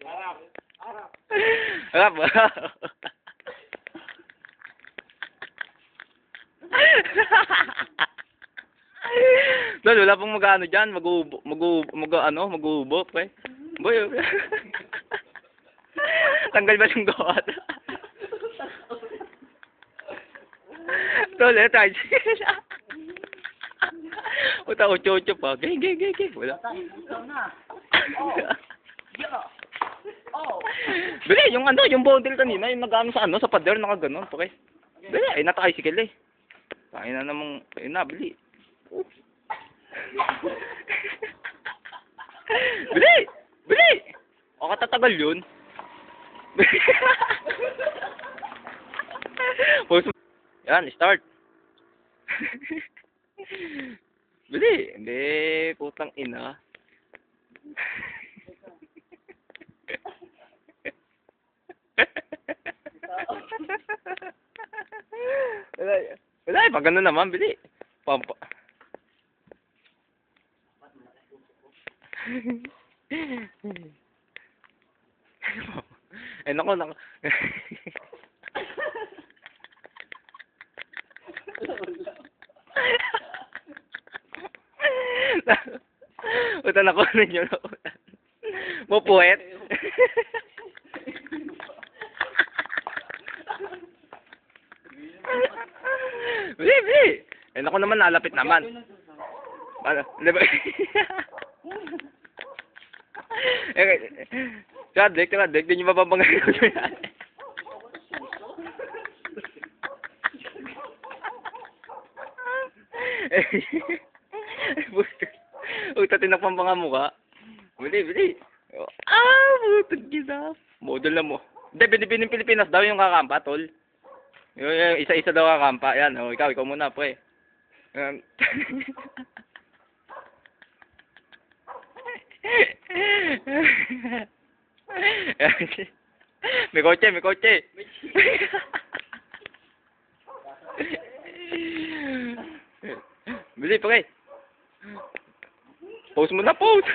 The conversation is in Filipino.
Harap. Harap. Harap ba? Dol, wala pong mag-ano dyan, mag-uubo, pre. Boy, tanggal ba yung gawat? Dol, tricycle. Puta, ucho-ucho pa. Gay. Wala. Ikaw na. Oh. Yeah. Oh. Bili, yung boundary kanina, yung nag-ano sa pader, nakaganon, pre. Bili, ay nata-tricycle eh. Tayo na namang, ayun na, bili. Bili! O katatagal yun. Yan, start. Bili, hindi, putang ina. Wala, pag gano'n naman, bili. Pampa. Eh, nako. Uta na ko ninyo na. Mo puwet. Bili. Eh, nako naman, nalapit naman. Ano? Diba? Kadek, di nyo mapapangay ko yan. Uta, tinakpan pa nga mukha. Bili. Butang gina. Model na mo. Hindi, binibining Pilipinas daw yung kakampa, tol. Yung isa-isa daw kakampa. Yan, ikaw muna, pre. May kotse. Bili, pre. Post mo na, post.